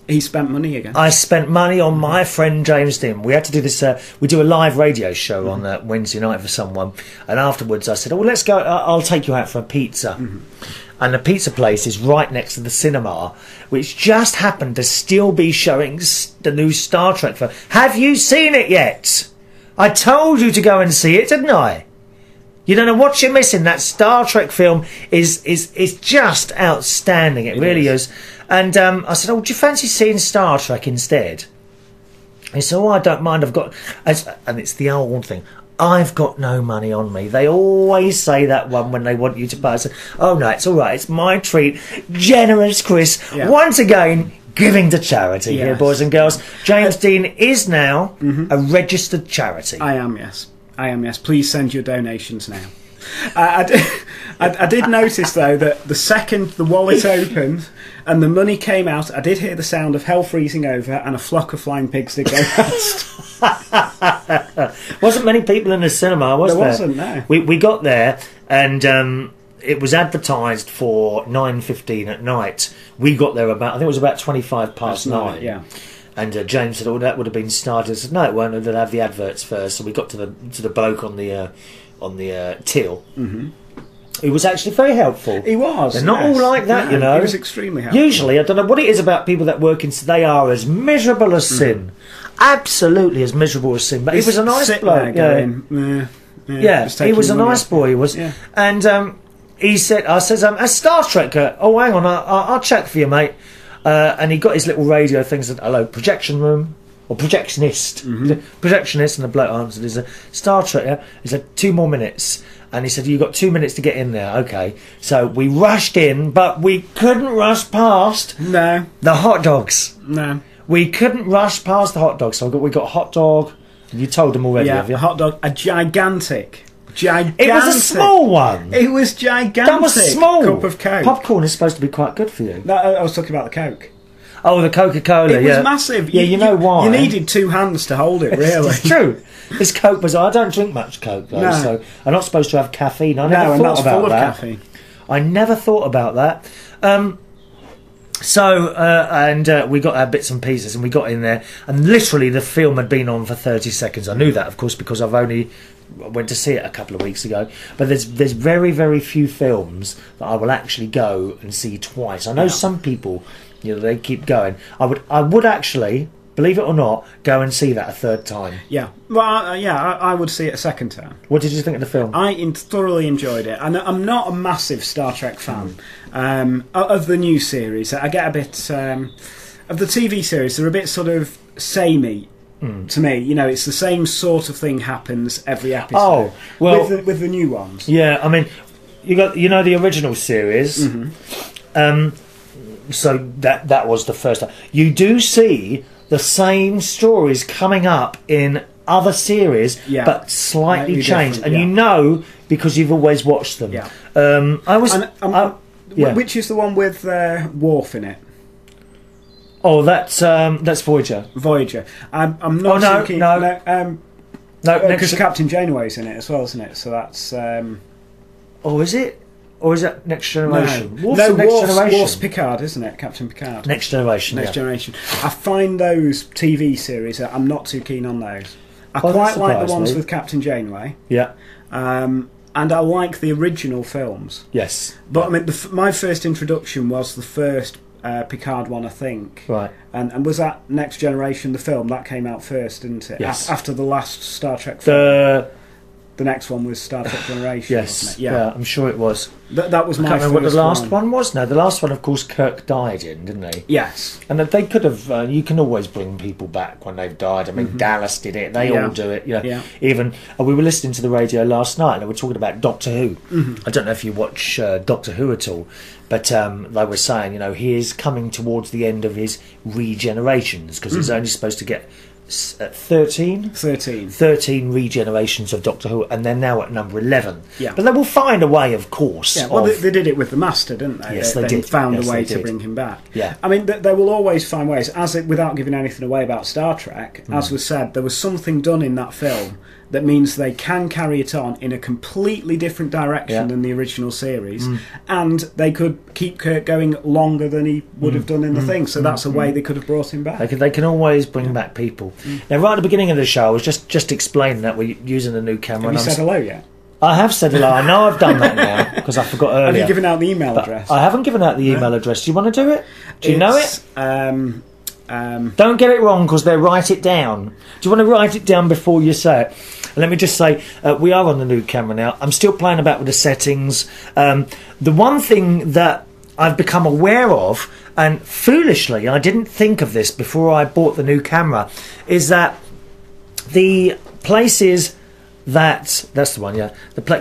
He spent money again. I spent money on my friend James Dean. We had to do this. We do a live radio show on Wednesday night for someone, and afterwards I said, "Oh, well, let's go. I'll take you out for a pizza." And the pizza place is right next to the cinema, which just happened to still be showing the new Star Trek film. Have you seen it yet? I told you to go and see it, didn't I? You don't know what you're missing. That Star Trek film is just outstanding. It really is. And I said, "Oh, do you fancy seeing Star Trek instead?" He said, "Oh, I don't mind. I've got..." And it's the old thing. I've got no money on me. They always say that one when they want you to pay. I said, "Oh, no, it's all right. It's my treat." Generous Chris, once again, giving to charity here, boys and girls. James Dean is now a registered charity. I am, yes. Please send your donations now. I did notice, though, that the second the wallet opened and the money came out, I did hear the sound of hell freezing over and a flock of flying pigs did go past. Wasn't many people in the cinema, was there? There wasn't, no. We got there and it was advertised for 9:15 at night. We got there I think it was about 25 past 9. Yeah. And James said, "Oh, that would have been started." I said, "No, it won't. They'll have the adverts first." So we got to the bloke on the till. He was actually very helpful. He was. They're not all like that, you know. He was extremely helpful. Usually, I don't know what it is about people that work in. They are as miserable as sin, absolutely as miserable as sin. But he was a nice bloke. He was a nice boy. He was, and he said, "I says, a Star Trek. Oh, hang on, I'll check for you, mate." And he got his little radio thing. Said, "Hello, projection room." Or projectionist. Projectionist, and the bloke answered, "Is a Star Trek." Yeah? He said, 2 more minutes. And he said, "You've got 2 minutes to get in there." Okay. So we rushed in, but we couldn't rush past the hot dogs. No. We couldn't rush past the hot dogs. So we got a hot dog. You told them already, have you? A hot dog. A gigantic. It was a small one. It was gigantic. That was small. Cup of Coke. Popcorn is supposed to be quite good for you. No, I was talking about the Coke. Oh, the Coca-Cola, It was massive. Yeah, you know why. You needed 2 hands to hold it, really. It's true. This Coke was... I don't drink much Coke, though, so I'm not supposed to have caffeine. I never thought about that. Caffeine. I never thought about that. We got our bits and pieces, and we got in there, and literally the film had been on for 30 seconds. I knew that, of course, because I went to see it a couple of weeks ago. But there's very, very few films that I will actually go and see twice. I know some people... You know, they keep going. I would actually, believe it or not, go and see that a third time. Yeah. Well, I would see it a second time. What did you think of the film? I thoroughly enjoyed it. And I'm not a massive Star Trek fan of the new series. I get a bit... of the TV series, they're a bit sort of samey to me. You know, it's the same sort of thing happens every episode. Oh, well... With the new ones. Yeah, I mean, you know the original series... So that was the first time. You do see the same stories coming up in other series, but slightly changed, and you know because you've always watched them. Yeah. Which is the one with Worf in it? Oh, that's Voyager. Voyager. I'm not. No, because Captain Janeway's in it as well, isn't it? So that's. Oh, is it? Or is that Next Generation? Worf's Picard, isn't it? Captain Picard. Next Generation. Next Generation. I find those TV series, I'm not too keen on those. I quite like the ones with Captain Janeway. Yeah. And I like the original films. Yes. But I mean, my first introduction was the first Picard one, I think. Right. And was that Next Generation, the film, that came out first, didn't it? Yes. After the last Star Trek film. The next one was Star Trek Generation, yes, wasn't it? yeah, I'm sure it was. That was my I can't remember what the last one was. No, the last one, of course, Kirk died in, didn't he? Yes. And they could have. You can always bring people back when they've died. I mean, Dallas did it. They all do it. You know, Yeah. Even we were listening to the radio last night, and they were talking about Doctor Who. I don't know if you watch Doctor Who at all, but they were saying, you know, he is coming towards the end of his regenerations because he's only supposed to get 13 regenerations of Doctor Who, and they're now at number 11. Yeah. But they will find a way, of course. Yeah, well, they did it with the Master, didn't they? Yes, they did. found Yes, a way they to did. bring him back. Yeah. I mean, they will always find ways. Without giving anything away about Star Trek, as was said, there was something done in that film that means they can carry it on in a completely different direction than the original series, and they could keep Kirk going longer than he would have done in the thing. So that's a way they could have brought him back. They can always bring back people. Now, right at the beginning of the show, I was just explaining that we're using a new camera. Have you said hello yet? I have said hello. I know I've done that now because I forgot earlier. Have you given out the email address? I haven't given out the email address. Do you want to do it? Do you know it? Don't get it wrong because they write it down. Do you want to write it down before you say it? Let me just say, we are on the new camera now. I'm still playing about with the settings. The one thing that I've become aware of, and foolishly, I didn't think of this before I bought the new camera, is that the places that's the one, yeah.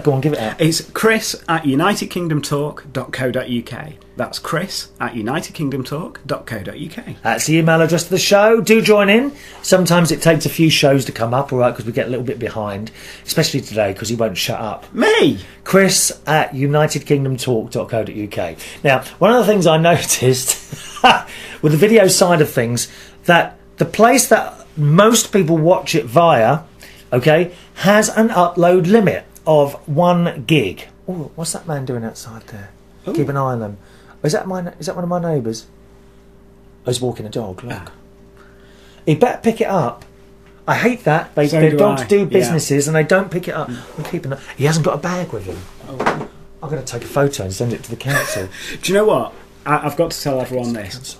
Go on, give it out. It's chris@unitedkingdomtalk.co.uk. That's chris@unitedkingdomtalk.co.uk. That's the email address of the show. Do join in. Sometimes it takes a few shows to come up, all right, because we get a little bit behind, especially today because he won't shut up. Me? chris@unitedkingdomtalk.co.uk. Now, one of the things I noticed with the video side of things, that the place that most people watch it via, okay, has an upload limit of 1 gig. Oh, what's that man doing outside there? Ooh. Keep an eye on them. Is that one of my neighbours? Oh, he's walking a dog. Look, he better pick it up. I hate that. Their dogs do businesses and they don't pick it up. I'm keeping it. He hasn't got a bag with him. Oh. I'm going to take a photo and send it to the council. Do you know what? I've got to tell everyone this.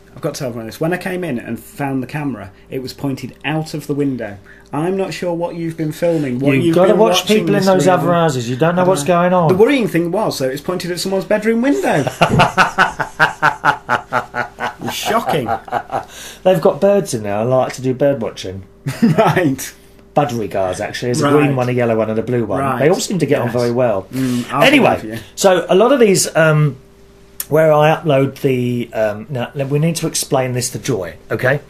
When I came in and found the camera, it was pointed out of the window. I'm not sure what you've been filming. You've got to watch people in those other houses. You don't know what's going on. The worrying thing was, though, it's pointed at someone's bedroom window. It's shocking. They've got birds in there. I like to do bird watching. Right. Budgerigars, actually. There's a green one, a yellow one, and a blue one. Right. They all seem to get on very well. Anyway, so a lot of these... where I upload the... now, we need to explain this to Joy, okay?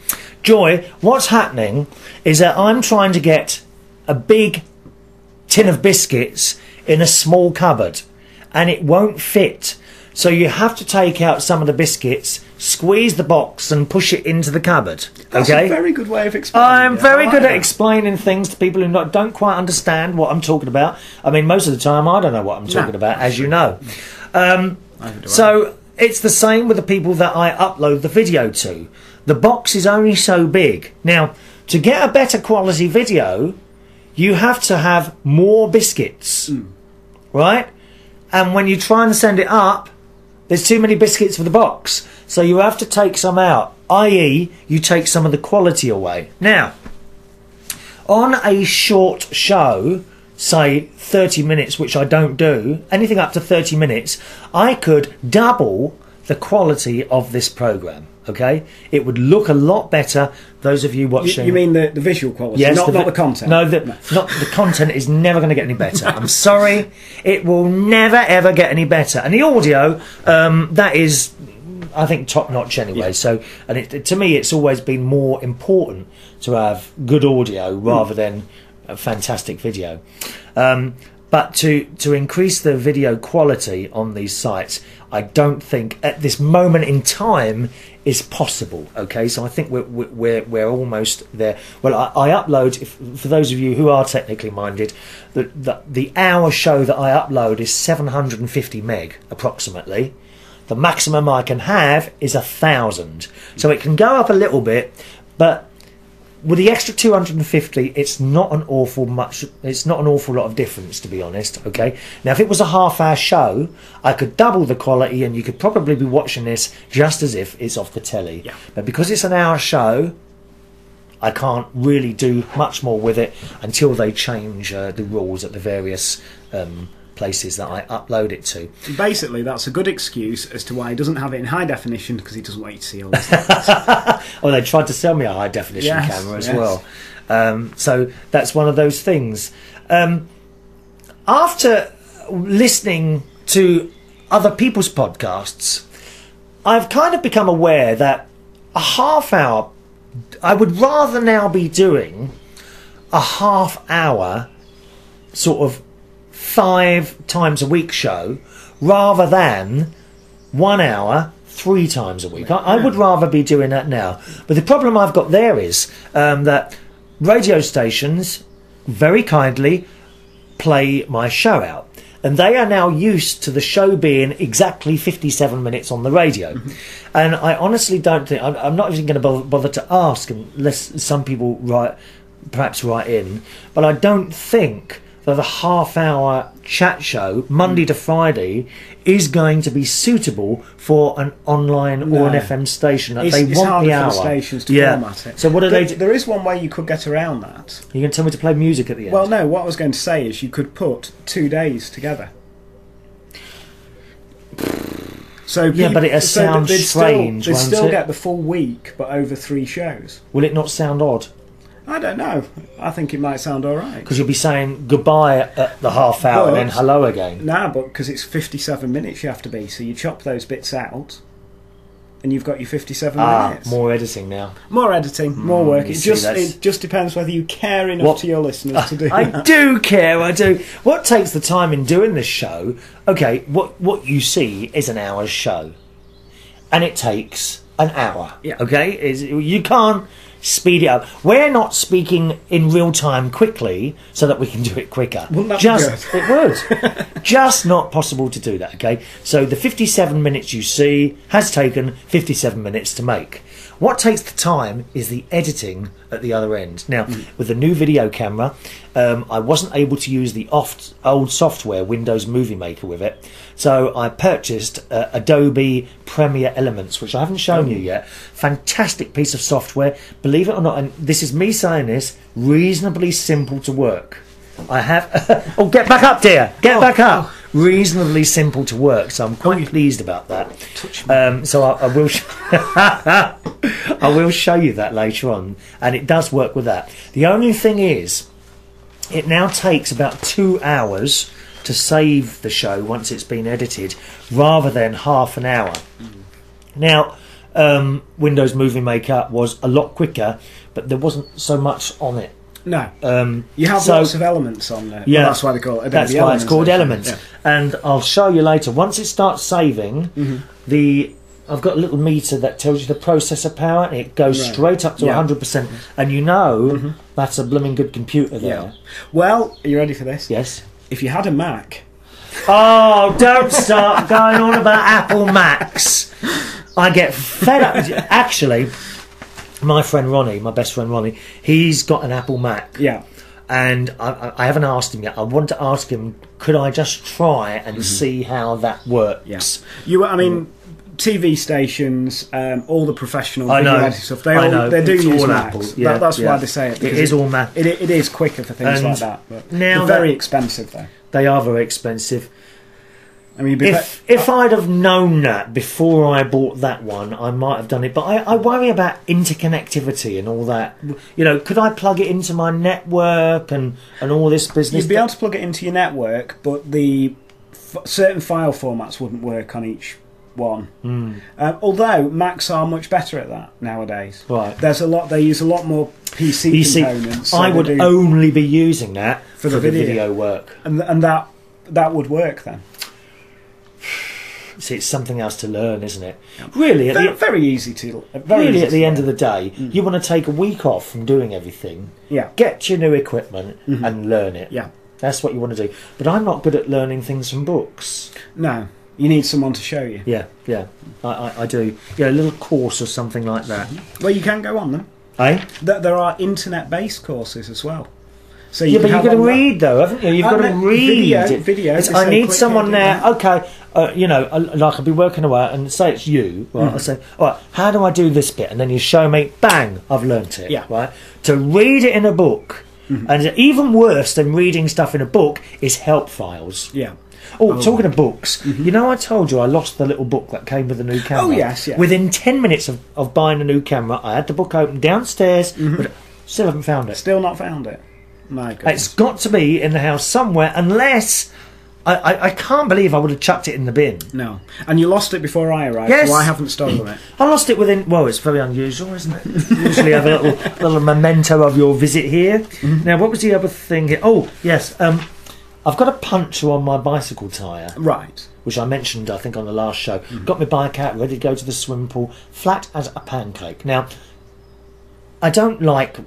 Joy, what's happening is that I'm trying to get a big tin of biscuits in a small cupboard, and it won't fit. So you have to take out some of the biscuits, squeeze the box, and push it into the cupboard, okay? That's a very good way of explaining I'm very good at explaining things to people who don't quite understand what I'm talking about. I mean, most of the time, I don't know what I'm talking about, as you know. So it's the same with the people that I upload the video to. The box is only so big. Now, to get a better quality video, you have to have more biscuits, right? And when you try and send it up, there's too many biscuits for the box. So you have to take some out, i.e. you take some of the quality away. Now, on a short show, say 30 minutes, which I don't do, anything up to 30 minutes, I could double the quality of this programme, okay? It would look a lot better, those of you watching... You mean the visual quality, yes, not the content? No, not the content is never going to get any better. I'm sorry, it will never, ever get any better. And the audio, that is, I think, top-notch anyway. Yeah. So, and to me, it's always been more important to have good audio rather than a fantastic video. But to increase the video quality on these sites, I don't think at this moment in time is possible. Okay, so I think we're almost there. Well, I upload, for those of you who are technically minded, the hour show that I upload is 750 meg approximately. The maximum I can have is 1,000, so it can go up a little bit, but with the extra 250, it's not an awful much. It's not an awful lot of difference, to be honest. Okay. Now, if it was a half-hour show, I could double the quality, and you could probably be watching this just as if it's off the telly. Yeah. But because it's an hour show, I can't really do much more with it until they change the rules at the various places that I upload it to. Basically, that's a good excuse as to why he doesn't have it in high definition, because he doesn't want you to see all this. Oh, they tried to sell me a high definition camera as well. So that's one of those things. After listening to other people's podcasts, I've kind of become aware that a half hour, I would rather now be doing a half hour sort of 5 times a week show rather than 1 hour 3 times a week. I would rather be doing that now. But the problem I've got there is that radio stations very kindly play my show out. And they are now used to the show being exactly 57 minutes on the radio. Mm-hmm. And I honestly don't think... I'm not even going to bother to ask unless some people perhaps write in. But I don't think that a half-hour chat show, Monday to Friday, is going to be suitable for an online or an FM station. They want the hour. For stations to format it. So what do they do? There is one way you could get around that. You're going to tell me to play music at the end? Well, no. What I was going to say is you could put 2 days together. So yeah, but it sounds strange. They'd still get the full week, but over 3 shows. Will it not sound odd? I don't know. I think it might sound all right. Because you'll be saying goodbye at the half hour and then hello again. No, but because it's 57 minutes you have to be, so you chop those bits out, and you've got your 57 minutes. More editing now. More editing, more work. It just depends whether you care enough to your listeners to do that. I do care, I do. What takes the time in doing this show? Okay, what you see is an hour's show. And it takes an hour. Yeah. Okay? You can't speed it up. We're not speaking in real time quickly so that we can do it quicker. Wouldn't that be good? It would. Just not possible to do that, okay? So the 57 minutes you see has taken 57 minutes to make. What takes the time is the editing at the other end. Now, with the new video camera, I wasn't able to use the old software, Windows Movie Maker, with it. So I purchased Adobe Premiere Elements, which I haven't shown you yet. Fantastic piece of software. Believe it or not, and this is me saying this, reasonably simple to work. I have... oh, get back up, dear! Get back up! Reasonably simple to work, so I'm quite pleased about that. So I will... I will show you that later on, and it does work with that. The only thing is, it now takes about 2 hours to save the show once it's been edited, rather than half an hour. Now, Windows Movie Maker was a lot quicker, but there wasn't so much on it. No. You have lots of elements on there. Yeah, well, that's why they call it. That's why it's called Elements. Yeah. And I'll show you later. Once it starts saving, I've got a little meter that tells you the processor power, and it goes straight up to 100%. And you know that's a blooming good computer there. Yeah. Well, are you ready for this? Yes. If you had a Mac... Oh, don't start going on about Apple Macs. I get fed up. Actually, my friend Ronnie, my best friend Ronnie, he's got an Apple Mac. Yeah. And I haven't asked him yet. I want to ask him, could I just try and see how that works? Yeah. I mean... TV stations, all the professional video editing stuff, they do use Macs. Yeah, that's why they say it. It is all Mac. It is quicker for things like that. But now they're very expensive, though. They are very expensive. I mean, if I'd have known that before I bought that one, I might have done it. But I worry about interconnectivity and all that. You know, could I plug it into my network and all this business? You'd be able to plug it into your network, but the certain file formats wouldn't work on each one. Although Macs are much better at that nowadays. Right. They use a lot more PC components. I would only be using that for the video work. And that would work then. See, it's something else to learn, isn't it? Yeah. Really, very easy to. Really, at the end of the day, you want to take a week off from doing everything. Yeah. Get your new equipment and learn it. Yeah. That's what you want to do. But I'm not good at learning things from books. No. You need someone to show you. Yeah, I do. Yeah, a little course or something like that. Well, you can go on them. Eh? There are internet-based courses as well. So yeah, but you've got to read, though, haven't you? You've got to read. Video. I need someone there. Okay, you know, like I'll be working away, and say it's you. Right? I say, all right, how do I do this bit? And then you show me. Bang! I've learnt it. Yeah. Right. To read it in a book, and even worse than reading stuff in a book is help files. Yeah. Oh, talking of books, you know, I told you I lost the little book that came with the new camera. Oh yes, yeah. Within 10 minutes of buying a new camera, I had the book open downstairs, but still haven't found it. Still not found it. My goodness. It's got to be in the house somewhere, unless I can't believe I would have chucked it in the bin. No, and you lost it before I arrived. Yes. So I haven't stolen it. I lost it within. Well, it's very unusual, isn't it? Usually have a little memento of your visit here. Now, what was the other thing here? Oh, yes. I've got a puncture on my bicycle tyre. Right. Which I mentioned, I think, on the last show. Got my bike out, ready to go to the swimming pool, flat as a pancake. Now, I don't like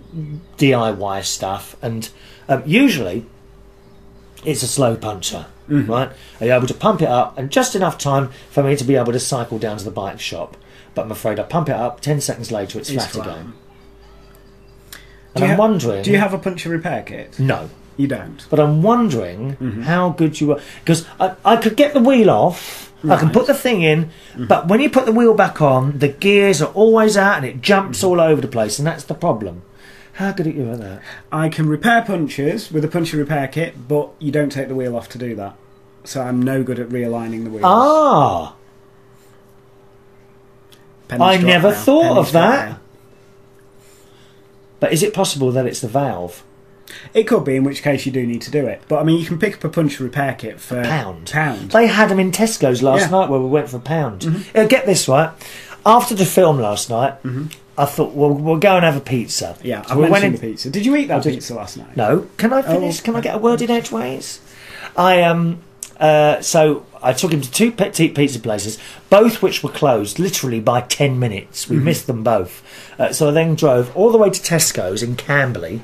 DIY stuff, and usually it's a slow puncture, right? Are you able to pump it up, and just enough time for me to be able to cycle down to the bike shop? But I'm afraid I pump it up, 10 seconds later it's flat again. And I'm wondering... Do you have a puncture repair kit? No. You don't? But I'm wondering how good you are. Because I could get the wheel off, I can put the thing in, but when you put the wheel back on, the gears are always out and it jumps all over the place, and that's the problem. How good are you at that? I can repair punctures with a puncture repair kit, but you don't take the wheel off to do that. So I'm no good at realigning the wheels. Ah! I never thought of that. But is it possible that it's the valve? It could be, in which case you do need to do it. But I mean, you can pick up a puncture repair kit for £1. £1. They had them in Tesco's last night where we went for £1. Get this, right? After the film last night, I thought, well, we'll go and have a pizza. Yeah, so I mentioned the pizza. Did you eat that pizza last night? No. Can I finish? Can I get a word in edgeways? So I took him to two petite pizza places, both which were closed literally by 10 minutes. We missed them both. So I then drove all the way to Tesco's in Camberley.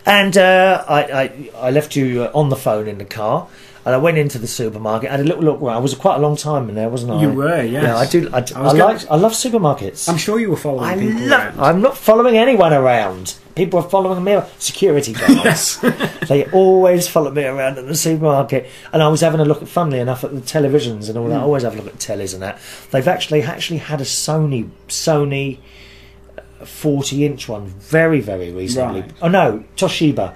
And I left you on the phone in the car, and I went into the supermarket. I had a little look around. I was quite a long time in there, wasn't I? You were, yes. Yeah, I do. I love supermarkets. I'm sure you were following people around. I'm not following anyone around. People are following me. Security guards. They always follow me around in the supermarket. And I was having a look, funnily enough, at the televisions and all that. I always have a look at tellies and that. They've actually had a Sony 40-inch one very, very recently. Right. Oh no, Toshiba.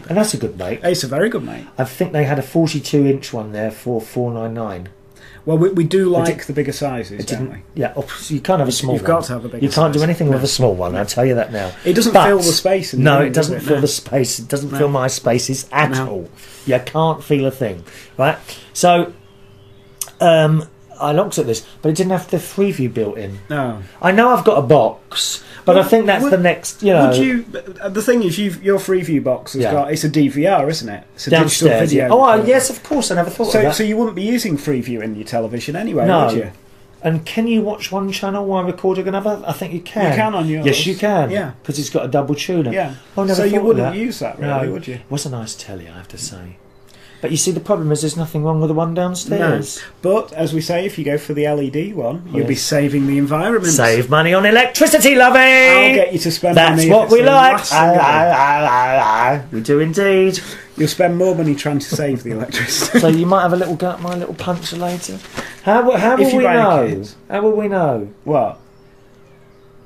And that's a good mate. It's a very good mate. I think they had a 42-inch one there for $499. Well, we do like the bigger sizes, don't we? Yeah, you can't have a small one. You've got to have a bigger You can't size. do anything with a small one, I'll tell you that now. It doesn't fill the space in the room, it doesn't fill the space. It doesn't fill my spaces at all. You can't feel a thing. Right? So, I looked at this, but it didn't have the Freeview built in. No. I know I've got a box, but I think that's the next, you know... the thing is, your Freeview box has got... It's a DVR, isn't it? It's a downstairs, digital video. Oh, yes, of course, I never thought of that. So you wouldn't be using Freeview in your television anyway, would you? And can you watch one channel while recording another? I think you can. You can on yours. Yes, you can. Yeah. Because it's got a double tuner. Yeah. Oh, so you wouldn't use that, really, would you? It was a nice telly, I have to say. But you see, the problem is there's nothing wrong with the one downstairs. No. But, as we say, if you go for the LED one, you'll be saving the environment. Save money on electricity, lovey! I'll get you to spend money. That's what we like. We do indeed. You'll spend more money trying to save the electricity. So you might have a little go at my little puncher later. How will we know? How will we know? What?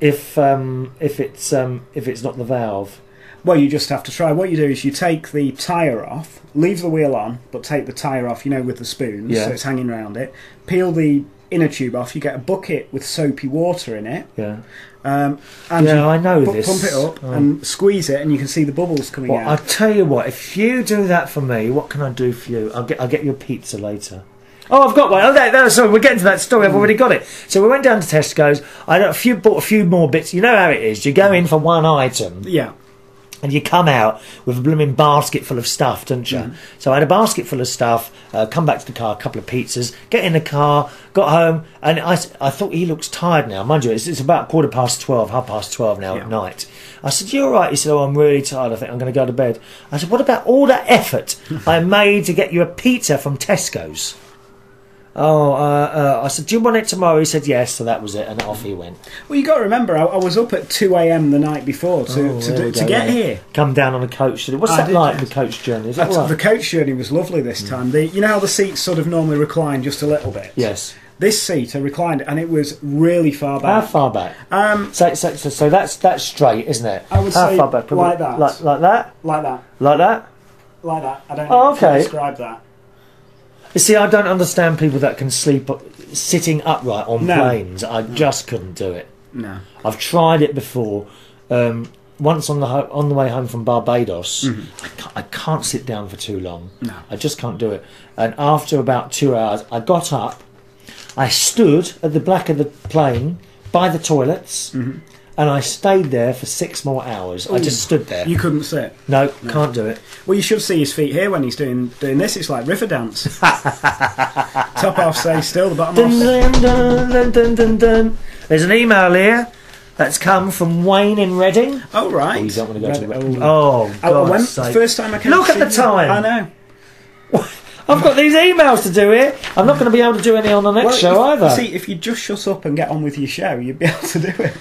If it's not the valve. Well, you just have to try. What you do is you take the tyre off, leave the wheel on, but take the tyre off, with the spoons, so it's hanging around it. Peel the inner tube off. You get a bucket with soapy water in it. Yeah. And I know this. Pump it up and squeeze it, and you can see the bubbles coming out. I'll tell you what. If you do that for me, what can I do for you? I'll get you a pizza later. Oh, I've got one. Oh, sorry, we're getting to that story. I've already got it. So we went down to Tesco's. I bought a few more bits. You know how it is. You go in for one item. Yeah. And you come out with a blooming basket full of stuff, don't you? So I had a basket full of stuff, come back to the car, a couple of pizzas, get in the car, got home, and I thought, he looks tired now. Mind you, it's about 12:15 now at night. I said, you all right? He said, oh, I'm really tired. I think I'm going to go to bed. I said, what about all that effort I made to get you a pizza from Tesco's? I said, do you want it tomorrow? He said yes, so that was it, and off he went. Well, you got to remember, I was up at 2 a.m. the night before to get here. Come down on a coach. What's that like, the coach journey? Is that right? The coach journey was lovely this time. You know how the seats sort of normally recline just a little bit? Yes. This seat, I reclined, and it was really far back. How far back? So that's straight, isn't it? I would say far back? Probably like that. Like that? Like that. Like that? Like that. I don't know how to describe that. You see, I don't understand people that can sleep sitting upright on planes. I just couldn't do it. No. I've tried it before. Once on the way home from Barbados, I can't sit down for too long. No. I just can't do it. And after about 2 hours, I got up, I stood at the back of the plane by the toilets, and I stayed there for 6 more hours. Ooh, I just stood there. You couldn't sit? No, can't do it. Well, you should see his feet here when he's doing this. It's like river dance. Top half stay still, the bottom half... Dun, dun, dun, dun, dun, dun. There's an email here that's come from Wayne in Reading. Oh, right. Oh, you don't want to go to Reading. Oh, God's sake. First time I came Look at the time. I know. I've got these emails to do here. I'm not going to be able to do any on the next show either. You see, if you just shut up and get on with your show, you'd be able to do it.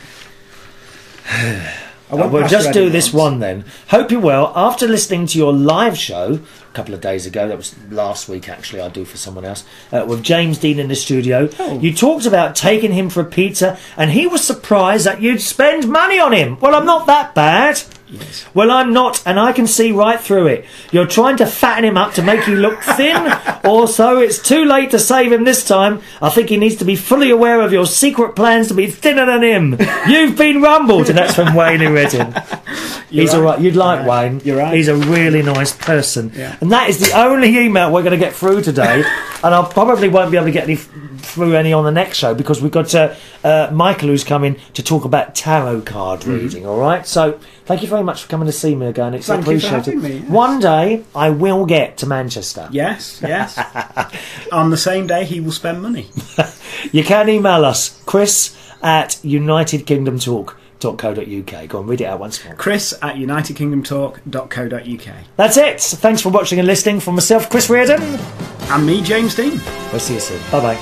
We'll just do this one then. Hope you're well. After listening to your live show a couple of days ago, that was last week actually, I do for someone else, with James Dean in the studio, you talked about taking him for a pizza and he was surprised that you'd spend money on him. Well, I'm not that bad. Yes. Well, I'm not, and I can see right through it. You're trying to fatten him up to make you look thin, or so. It's too late to save him this time. I think he needs to be fully aware of your secret plans to be thinner than him. You've been rumbled, and that's from Wayne in Reading. He's all right. You'd like Wayne. You're right. He's a really nice person. Yeah. And that is the only email we're going to get through today, and I probably won't be able to get through any on the next show because we've got Michael who's coming to talk about tarot card reading, all right? So thank you very much for coming to see me again. It's appreciated. Thank you for having me, yes. One day I will get to Manchester. Yes. On the same day he will spend money. You can email us, chris@unitedkingdomtalk.co.uk. Go on, read it out once more. chris@unitedkingdomtalk.co.uk. That's it. Thanks for watching and listening from myself, Chris Reardon. And me, James Dean. We'll see you soon. Bye-bye.